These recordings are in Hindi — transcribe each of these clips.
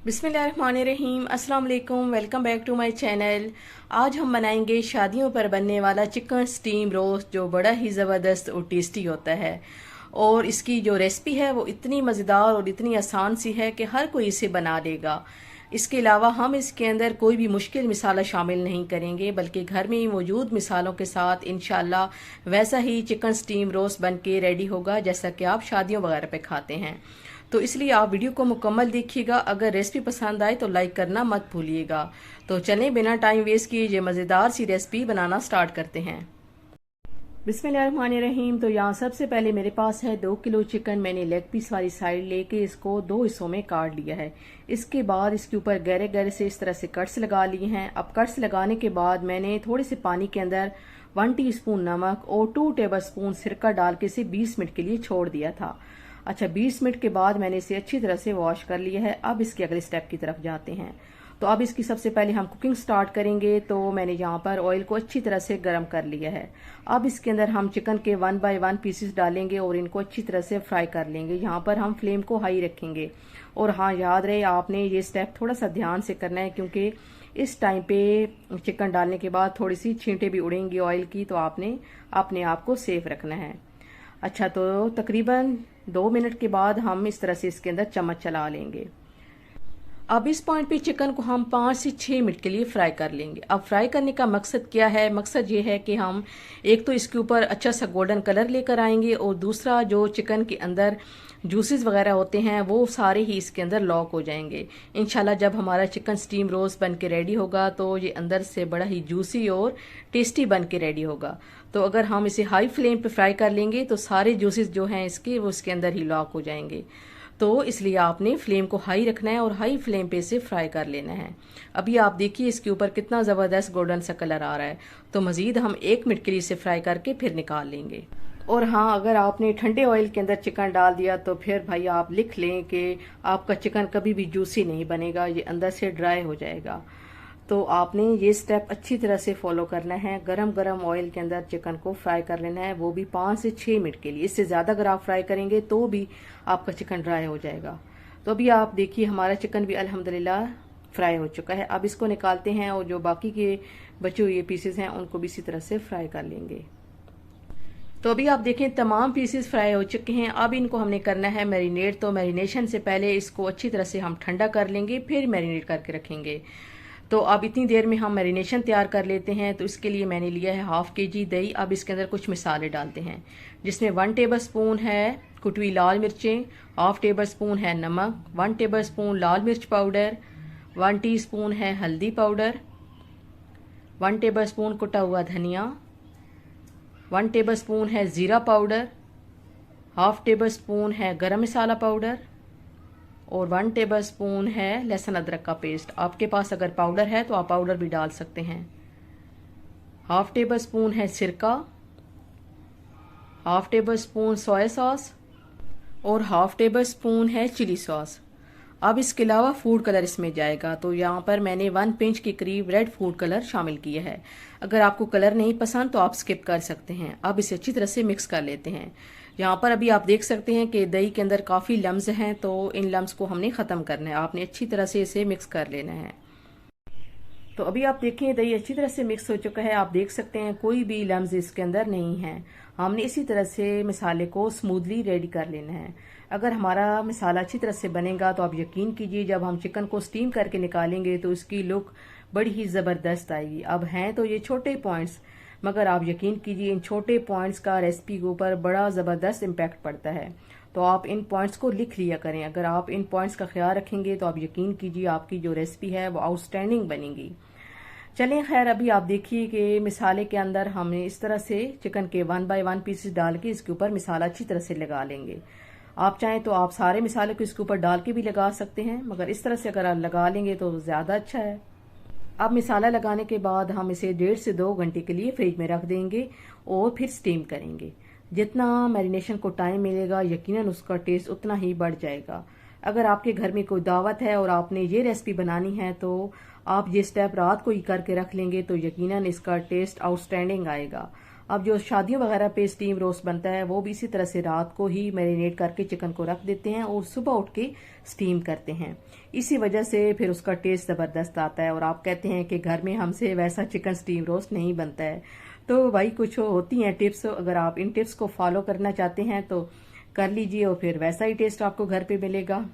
बिस्मिल्लाहिर्रहमानिर्रहीम, अस्सलाम वालेकुम। Welcome back to my channel. आज हम बनाएंगे शादियों पर बनने वाला चिकन स्टीम रोस्ट, जो बड़ा ही ज़बरदस्त और टेस्टी होता है। और इसकी जो रेसिपी है वो इतनी मज़ेदार और इतनी आसान सी है कि हर कोई इसे बना लेगा। इसके अलावा हम इसके अंदर कोई भी मुश्किल मिसाला शामिल नहीं करेंगे, बल्कि घर में ही मौजूद मिसालों के साथ इंशाल्लाह वैसा ही चिकन स्टीम रोस्ट बन के रेडी होगा जैसा कि आप शादियों वगैरह पे खाते हैं। तो इसलिए आप वीडियो को मुकम्मल देखिएगा। अगर रेसिपी पसंद आए तो लाइक करना मत भूलिएगा। तो चलें बिना टाइम वेस्ट किए ये मज़ेदार सी रेसिपी बनाना स्टार्ट करते हैं। बिस्मिल्लाहिर्रहमानिर्रहीम। तो यहाँ सबसे पहले मेरे पास है 2 किलो चिकन। मैंने लेग पीस वाली साइड लेके इसको 2 हिस्सों में काट लिया है। इसके बाद इसके ऊपर गहरे गहरे से इस तरह से कट्स लगा लिए हैं। अब कट्स लगाने के बाद मैंने थोड़े से पानी के अंदर 1 टीस्पून नमक और 2 टेबलस्पून सिरका डाल के इसे 20 मिनट के लिए छोड़ दिया था। अच्छा, 20 मिनट के बाद मैंने इसे अच्छी तरह से वॉश कर लिया है। अब इसके अगले स्टेप की तरफ जाते हैं। तो अब इसकी सबसे पहले हम कुकिंग स्टार्ट करेंगे। तो मैंने यहाँ पर ऑयल को अच्छी तरह से गर्म कर लिया है। अब इसके अंदर हम चिकन के 1 बाय 1 पीसेस डालेंगे और इनको अच्छी तरह से फ्राई कर लेंगे। यहाँ पर हम फ्लेम को हाई रखेंगे। और हाँ, याद रहे आपने ये स्टेप थोड़ा सा ध्यान से करना है, क्योंकि इस टाइम पे चिकन डालने के बाद थोड़ी सी छींटे भी उड़ेंगी ऑयल की, तो आपने अपने आप को सेफ रखना है। अच्छा, तो तकरीबन 2 मिनट के बाद हम इस तरह से इसके अंदर चम्मच चला लेंगे। अब इस पॉइंट पे चिकन को हम 5 से 6 मिनट के लिए फ्राई कर लेंगे। अब फ्राई करने का मकसद क्या है? मकसद ये है कि हम एक तो इसके ऊपर अच्छा सा गोल्डन कलर लेकर आएंगे, और दूसरा जो चिकन के अंदर जूसेस वगैरह होते हैं वो सारे ही इसके अंदर लॉक हो जाएंगे। इंशाल्लाह जब हमारा चिकन स्टीम रोस्ट बन के रेडी होगा तो ये अंदर से बड़ा ही जूसी और टेस्टी बन के रेडी होगा। तो अगर हम इसे हाई फ्लेम पे फ्राई कर लेंगे तो सारे जूसेस जो हैं इसके वो इसके अंदर ही लॉक हो जाएंगे। तो इसलिए आपने फ्लेम को हाई रखना है और हाई फ्लेम पे इसे फ्राई कर लेना है। अभी आप देखिए इसके ऊपर कितना ज़बरदस्त गोल्डन सा कलर आ रहा है। तो मज़ीद हम 1 मिनट के लिए इसे फ्राई करके फिर निकाल लेंगे। और हाँ, अगर आपने ठंडे ऑयल के अंदर चिकन डाल दिया तो फिर भाई आप लिख लें कि आपका चिकन कभी भी जूसी नहीं बनेगा, ये अंदर से ड्राई हो जाएगा। तो आपने ये स्टेप अच्छी तरह से फॉलो करना है। गरम गरम ऑयल के अंदर चिकन को फ्राई कर लेना है, वो भी 5 से 6 मिनट के लिए। इससे ज़्यादा अगर आप फ्राई करेंगे तो भी आपका चिकन ड्राई हो जाएगा। तो अभी आप देखिए हमारा चिकन भी अल्हम्दुलिल्लाह फ्राई हो चुका है। अब इसको निकालते हैं और जो बाकी के बचे हुए पीसेस हैं उनको भी इसी तरह से फ्राई कर लेंगे। तो अभी आप देखें तमाम पीसेस फ्राई हो चुके हैं। अब इनको हमने करना है मैरिनेट। तो मैरिनेशन से पहले इसको अच्छी तरह से हम ठंडा कर लेंगे, फिर मैरिनेट करके रखेंगे। तो अब इतनी देर में हम मैरिनेशन तैयार कर लेते हैं। तो इसके लिए मैंने लिया है 1/2 kg दही। अब इसके अंदर कुछ मसाले डालते हैं, जिसमें 1 टेबल स्पून है कुटी हुई लाल मिर्चें, 1/2 टेबल स्पून है नमक, 1 टेबल स्पून लाल मिर्च पाउडर, 1 टीस्पून है हल्दी पाउडर, 1 टेबल स्पून कुटा हुआ धनिया, 1 टेबल स्पून है ज़ीरा पाउडर, 1/2 टेबल स्पून है गरम मसाला पाउडर, और 1 टेबल स्पून है लहसुन अदरक का पेस्ट। आपके पास अगर पाउडर है तो आप पाउडर भी डाल सकते हैं। 1/2 टेबल स्पून है सिरका, 1/2 टेबल स्पून सोया सॉस, और 1/2 टेबल स्पून है चिली सॉस। अब इसके अलावा फूड कलर इसमें जाएगा। तो यहाँ पर मैंने 1 पिंच के करीब रेड फूड कलर शामिल किया है। अगर आपको कलर नहीं पसंद तो आप स्किप कर सकते हैं। अब इसे अच्छी तरह से मिक्स कर लेते हैं। यहाँ पर अभी आप देख सकते हैं कि दही के अंदर काफ़ी लम्स हैं, तो इन लम्स को हमने ख़त्म करना है। आपने अच्छी तरह से इसे मिक्स कर लेना है। तो अभी आप देखें दही अच्छी तरह से मिक्स हो चुका है। आप देख सकते हैं कोई भी लम्स इसके अंदर नहीं है। हमने इसी तरह से मसाले को स्मूथली रेडी कर लेना है। अगर हमारा मसाला अच्छी तरह से बनेगा तो आप यकीन कीजिए जब हम चिकन को स्टीम करके निकालेंगे तो इसकी लुक बड़ी ही ज़बरदस्त आएगी। अब हैं तो ये छोटे पॉइंट्स, मगर आप यकीन कीजिए इन छोटे पॉइंट्स का रेसिपी के ऊपर बड़ा ज़बरदस्त इम्पैक्ट पड़ता है। तो आप इन पॉइंट्स को लिख लिया करें। अगर आप इन पॉइंट्स का ख्याल रखेंगे तो आप यकीन कीजिए आपकी जो रेसिपी है वो आउटस्टैंडिंग बनेगी। चलें खैर, अभी आप देखिए कि मिसाले के अंदर हमने इस तरह से चिकन के 1 बाय 1 पीसेस डाल के इसके ऊपर मिसाला अच्छी तरह से लगा लेंगे। आप चाहें तो आप सारे मिसाले को इसके ऊपर डाल के भी लगा सकते हैं, मगर इस तरह से अगर आप लगा लेंगे तो ज़्यादा अच्छा है। अब मिसाला लगाने के बाद हम इसे 1.5 से 2 घंटे के लिए फ्रिज में रख देंगे और फिर स्टीम करेंगे। जितना मैरिनेशन को टाइम मिलेगा यकीनन उसका टेस्ट उतना ही बढ़ जाएगा। अगर आपके घर में कोई दावत है और आपने ये रेसिपी बनानी है तो आप ये स्टेप रात को ही करके रख लेंगे तो यकीनन इसका टेस्ट आउटस्टैंडिंग आएगा। अब जो शादियों वगैरह पे स्टीम रोस्ट बनता है वो भी इसी तरह से रात को ही मैरिनेट करके चिकन को रख देते हैं और सुबह उठ के स्टीम करते हैं। इसी वजह से फिर उसका टेस्ट ज़बरदस्त आता है। और आप कहते हैं कि घर में हमसे वैसा चिकन स्टीम रोस्ट नहीं बनता है, तो भाई कुछ होती हैं टिप्स, अगर आप इन टिप्स को फॉलो करना चाहते हैं तो कर लीजिए और फिर वैसा ही टेस्ट आपको घर पे मिलेगा।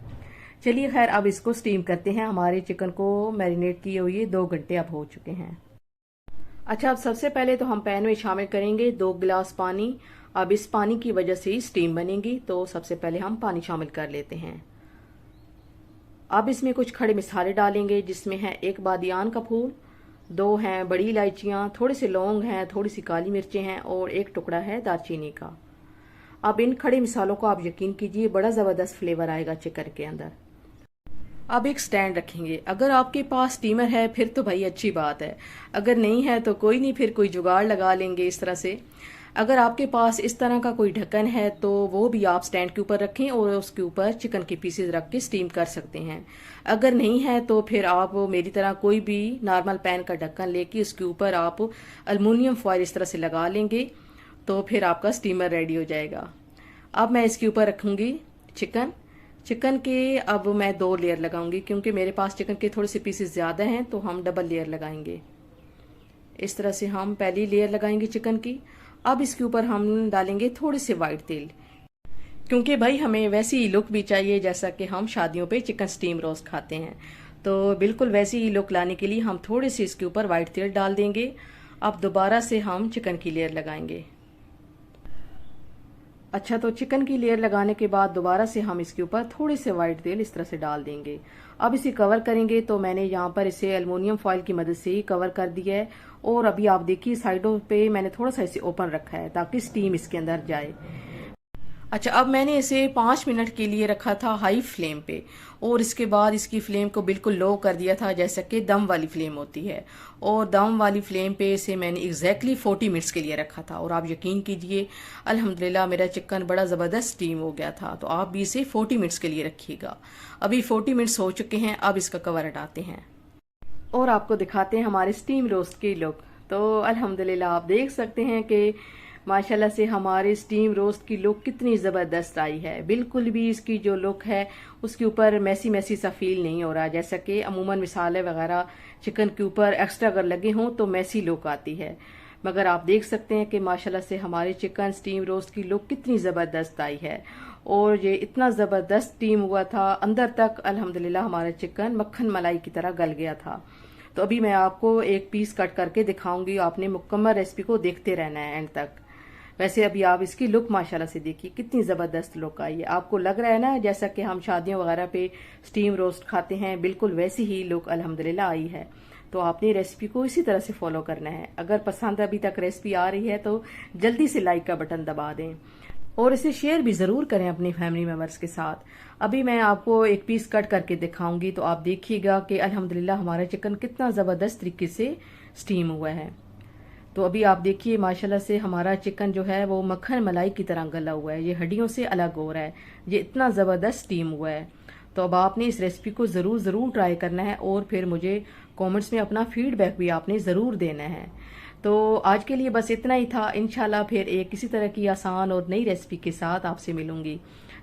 चलिए खैर, अब इसको स्टीम करते हैं। हमारे चिकन को मैरिनेट किए हुए 2 घंटे अब हो चुके हैं। अच्छा, अब सबसे पहले तो हम पैन में शामिल करेंगे 2 गिलास पानी। अब इस पानी की वजह से ही स्टीम बनेगी, तो सबसे पहले हम पानी शामिल कर लेते हैं। अब इसमें कुछ खड़े मसाले डालेंगे, जिसमें है 1 बादियान का फूल, 2 हैं बड़ी इलायचियाँ, थोड़े से लौंग हैं, थोड़ी सी काली मिर्चें हैं और 1 टुकड़ा है दालचीनी का। अब इन खड़े मसालों को आप यकीन कीजिए बड़ा ज़बरदस्त फ्लेवर आएगा चिकन के अंदर। अब एक स्टैंड रखेंगे। अगर आपके पास स्टीमर है फिर तो भाई अच्छी बात है, अगर नहीं है तो कोई नहीं, फिर कोई जुगाड़ लगा लेंगे इस तरह से। अगर आपके पास इस तरह का कोई ढक्कन है तो वो भी आप स्टैंड के ऊपर रखें और उसके ऊपर चिकन के पीसेस रख के स्टीम कर सकते हैं। अगर नहीं है तो फिर आप मेरी तरह कोई भी नॉर्मल पैन का ढक्कन लेके उसके ऊपर आप अल्मुनियम फॉयल इस तरह से लगा लेंगे, तो फिर आपका स्टीमर रेडी हो जाएगा। अब मैं इसके ऊपर रखूंगी चिकन के। अब मैं 2 लेयर लगाऊंगी, क्योंकि मेरे पास चिकन के थोड़े से पीसेस ज़्यादा हैं तो हम डबल लेयर लगाएंगे। इस तरह से हम पहली लेयर लगाएंगे चिकन की। अब इसके ऊपर हम डालेंगे थोड़े से वाइट तेल, क्योंकि भाई हमें वैसी लुक भी चाहिए जैसा कि हम शादियों पे चिकन स्टीम रोस्ट खाते हैं, तो बिल्कुल वैसी ही लुक लाने के लिए हम थोड़े से इसके ऊपर वाइट तेल डाल देंगे। अब दोबारा से हम चिकन की लेयर लगाएंगे। अच्छा, तो चिकन की लेयर लगाने के बाद दोबारा से हम इसके ऊपर थोड़े से वाइट तेल इस तरह से डाल देंगे। अब इसे कवर करेंगे, तो मैंने यहाँ पर इसे एल्युमिनियम फॉयल की मदद से ही कवर कर दिया है। और अभी आप देखिए साइडों पे मैंने थोड़ा सा इसे ओपन रखा है ताकि स्टीम इसके अंदर जाए। अच्छा, अब मैंने इसे 5 मिनट के लिए रखा था हाई फ्लेम पे, और इसके बाद इसकी फ्लेम को बिल्कुल लो कर दिया था जैसा कि दम वाली फ्लेम होती है। और दम वाली फ्लेम पे इसे मैंने एग्जैक्टली 40 मिनट्स के लिए रखा था। और आप यकीन कीजिए अल्हम्दुलिल्लाह मेरा चिकन बड़ा ज़बरदस्त स्टीम हो गया था। तो आप भी इसे 40 मिनट्स के लिए रखिएगा। अभी 40 मिनट्स हो चुके हैं। अब इसका कवर हटाते हैं और आपको दिखाते हैं हमारे स्टीम रोस्ट की लुक। तो अल्हम्दुलिल्लाह आप देख सकते हैं कि माशाल्लाह से हमारे स्टीम रोस्ट की लुक कितनी ज़बरदस्त आई है। बिल्कुल भी इसकी जो लुक है उसके ऊपर मैसी मैसी सा फील नहीं हो रहा, जैसा कि अमूमन मसाले वगैरह चिकन के ऊपर एक्स्ट्रा अगर लगे हों तो मैसी लुक आती है। मगर आप देख सकते हैं कि माशाल्लाह से हमारे चिकन स्टीम रोस्ट की लुक कितनी ज़बरदस्त आई है। और ये इतना ज़बरदस्त स्टीम हुआ था अंदर तक, अल्हम्दुलिल्लाह हमारा चिकन मक्खन मलाई की तरह गल गया था। तो अभी मैं आपको एक पीस कट करके दिखाऊंगी, आपने मुकम्मल रेसिपी को देखते रहना है एंड तक। वैसे अभी आप इसकी लुक माशाल्लाह से देखिए कितनी ज़बरदस्त लुक आई है। आपको लग रहा है ना जैसा कि हम शादियों वगैरह पे स्टीम रोस्ट खाते हैं, बिल्कुल वैसी ही लुक अल्हम्दुलिल्लाह आई है। तो आपने रेसिपी को इसी तरह से फॉलो करना है। अगर पसंद अभी तक रेसिपी आ रही है तो जल्दी से लाइक का बटन दबा दें और इसे शेयर भी ज़रूर करें अपनी फैमिली मेम्बर्स के साथ। अभी मैं आपको एक पीस कट करके दिखाऊंगी, तो आप देखिएगा कि अल्हम्दुलिल्लाह हमारा चिकन कितना ज़बरदस्त तरीके से स्टीम हुआ है। तो अभी आप देखिए माशाल्लाह से हमारा चिकन जो है वो मक्खन मलाई की तरह गला हुआ है, ये हड्डियों से अलग हो रहा है, ये इतना ज़बरदस्त स्टीम हुआ है। तो अब आपने इस रेसिपी को ज़रूर ट्राई करना है और फिर मुझे कमेंट्स में अपना फीडबैक भी आपने ज़रूर देना है। तो आज के लिए बस इतना ही था। इंशाल्लाह फिर एक किसी तरह की आसान और नई रेसिपी के साथ आपसे मिलूंगी।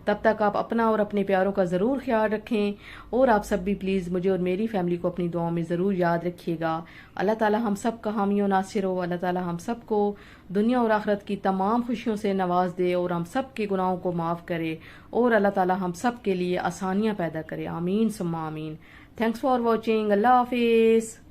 तब तक आप अपना और अपने प्यारों का ज़रूर ख्याल रखें और आप सब भी प्लीज़ मुझे और मेरी फैमिली को अपनी दुआओं में ज़रूर याद रखिएगा। अल्लाह ताला हम सब का हामी और नासिर हो। अल्लाह ताला हम सब को दुनिया और आखिरत की तमाम खुशियों से नवाज दे और हम सब के गुनाहों को माफ़ करे और अल्लाह ताला हम सब के लिए आसानियाँ पैदा करे। आमीन सुम्मा आमीन। Thanks for watching. अल्लाह हाफिज़।